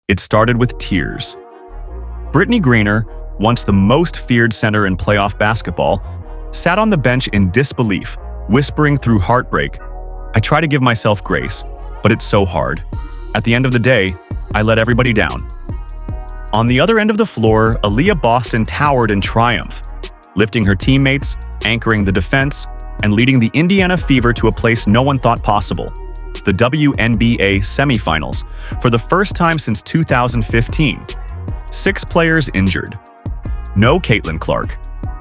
It started with tears. Brittney Griner, once the most feared center in playoff basketball, sat on the bench in disbelief, whispering through heartbreak, "I try to give myself grace, but it's so hard. At the end of the day, I let everybody down." On the other end of the floor, Aaliyah Boston towered in triumph, lifting her teammates, anchoring the defense, and leading the Indiana Fever to a place no one thought possible: the WNBA semifinals, for the first time since 2015. 6 players injured. No Caitlin Clark.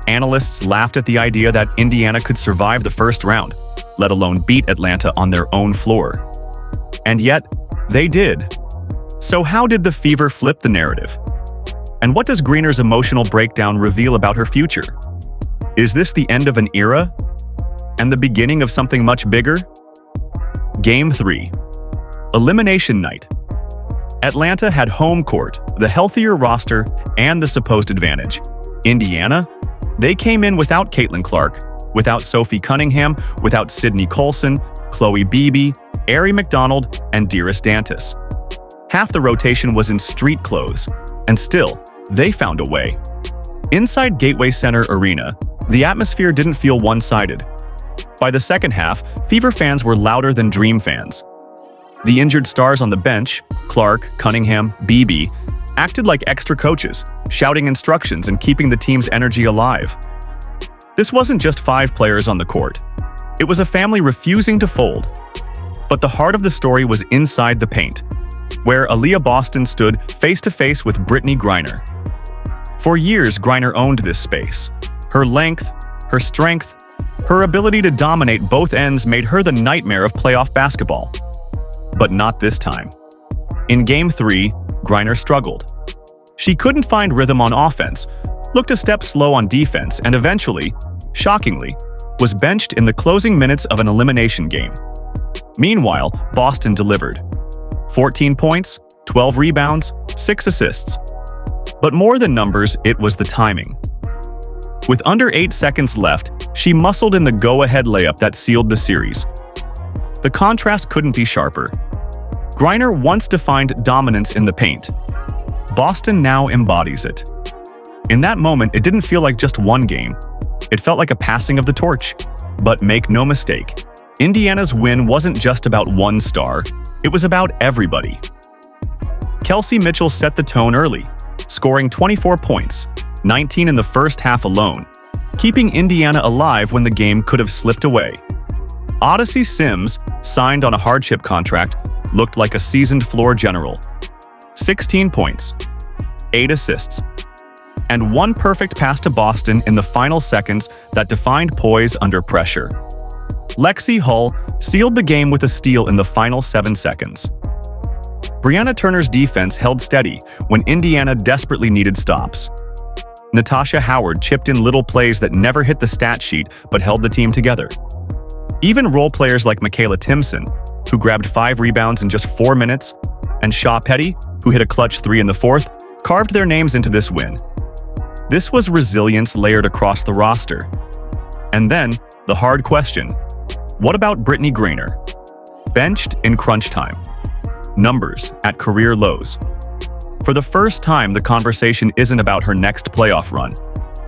Analysts laughed at the idea that Indiana could survive the first round, let alone beat Atlanta on their own floor. And yet, they did. So how did the Fever flip the narrative? And what does Griner's emotional breakdown reveal about her future? Is this the end of an era? And the beginning of something much bigger? Game 3. Elimination Night. Atlanta had home court, the healthier roster, and the supposed advantage. Indiana? They came in without Caitlin Clark, without Sophie Cunningham, without Sydney Colson, Khloe Bby, Ari McDonald, and Dearest Dantas. Half the rotation was in street clothes, and still, they found a way. Inside Gateway Center Arena, the atmosphere didn't feel one-sided. By the second half, Fever fans were louder than Dream fans. The injured stars on the bench, Clark, Cunningham, Bby, acted like extra coaches, shouting instructions and keeping the team's energy alive. This wasn't just 5 players on the court. It was a family refusing to fold. But the heart of the story was inside the paint, where Aaliyah Boston stood face-to-face with Brittney Griner. For years, Griner owned this space. Her length, her strength, her ability to dominate both ends made her the nightmare of playoff basketball. But not this time. In Game 3, Griner struggled. She couldn't find rhythm on offense, looked a step slow on defense, and eventually, shockingly, was benched in the closing minutes of an elimination game. Meanwhile, Boston delivered. 14 points, 12 rebounds, 6 assists. But more than numbers, it was the timing. With under 8 seconds left, she muscled in the go-ahead layup that sealed the series. The contrast couldn't be sharper. Griner once defined dominance in the paint. Boston now embodies it. In that moment, it didn't feel like just one game. It felt like a passing of the torch. But make no mistake, Indiana's win wasn't just about one star, it was about everybody. Kelsey Mitchell set the tone early, scoring 24 points, 19 in the first half alone, keeping Indiana alive when the game could have slipped away. Odyssey Sims, signed on a hardship contract, looked like a seasoned floor general. 16 points, 8 assists, and 1 perfect pass to Boston in the final seconds that defined poise under pressure. Lexi Hull sealed the game with a steal in the final 7 seconds. Brianna Turner's defense held steady when Indiana desperately needed stops. Natasha Howard chipped in little plays that never hit the stat sheet but held the team together. Even role players like Michaela Timson, who grabbed 5 rebounds in just 4 minutes, and Shaw Petty, who hit a clutch 3 in the 4th, carved their names into this win. This was resilience layered across the roster. And then, the hard question: what about Brittney Griner? Benched in crunch time. Numbers at career lows. For the first time, the conversation isn't about her next playoff run.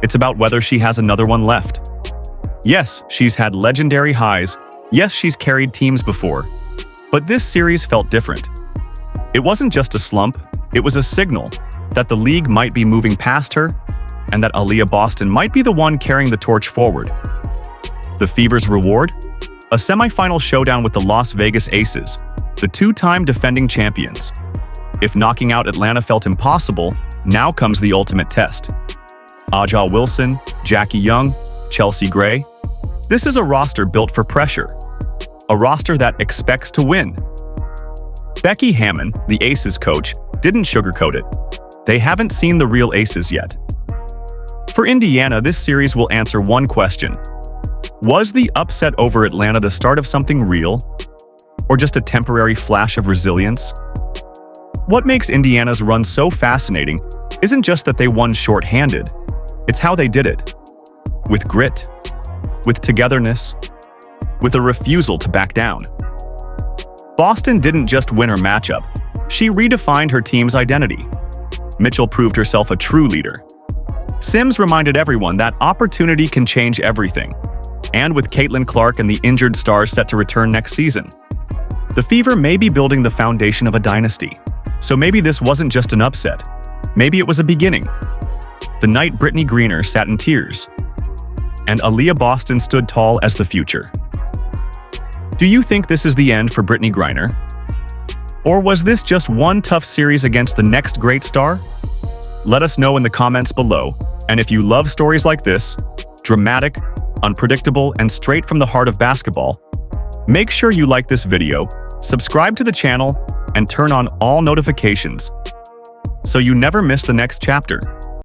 It's about whether she has another one left. Yes, she's had legendary highs. Yes, she's carried teams before. But this series felt different. It wasn't just a slump, it was a signal that the league might be moving past her and that Aaliyah Boston might be the one carrying the torch forward. The Fever's reward? A semifinal showdown with the Las Vegas Aces, the 2-time defending champions. If knocking out Atlanta felt impossible, now comes the ultimate test. Aja Wilson, Jackie Young, Chelsea Gray. This is a roster built for pressure. A roster that expects to win. Becky Hammon, the Aces coach, didn't sugarcoat it. They haven't seen the real Aces yet. For Indiana, this series will answer one question. Was the upset over Atlanta the start of something real? Or just a temporary flash of resilience? What makes Indiana's run so fascinating isn't just that they won short-handed. It's how they did it. With grit, with togetherness, with a refusal to back down. Boston didn't just win her matchup, She redefined her team's identity. Mitchell proved herself a true leader. Sims reminded everyone that opportunity can change everything. And with Caitlin Clark and the injured stars set to return next season, the Fever may be building the foundation of a dynasty. So maybe this wasn't just an upset. Maybe it was a beginning. The night Brittney Griner sat in tears, and Aaliyah Boston stood tall as the future. Do you think this is the end for Brittney Griner? Or was this just one tough series against the next great star? Let us know in the comments below. And if you love stories like this, dramatic, unpredictable, and straight from the heart of basketball, make sure you like this video, subscribe to the channel, and turn on all notifications so you never miss the next chapter.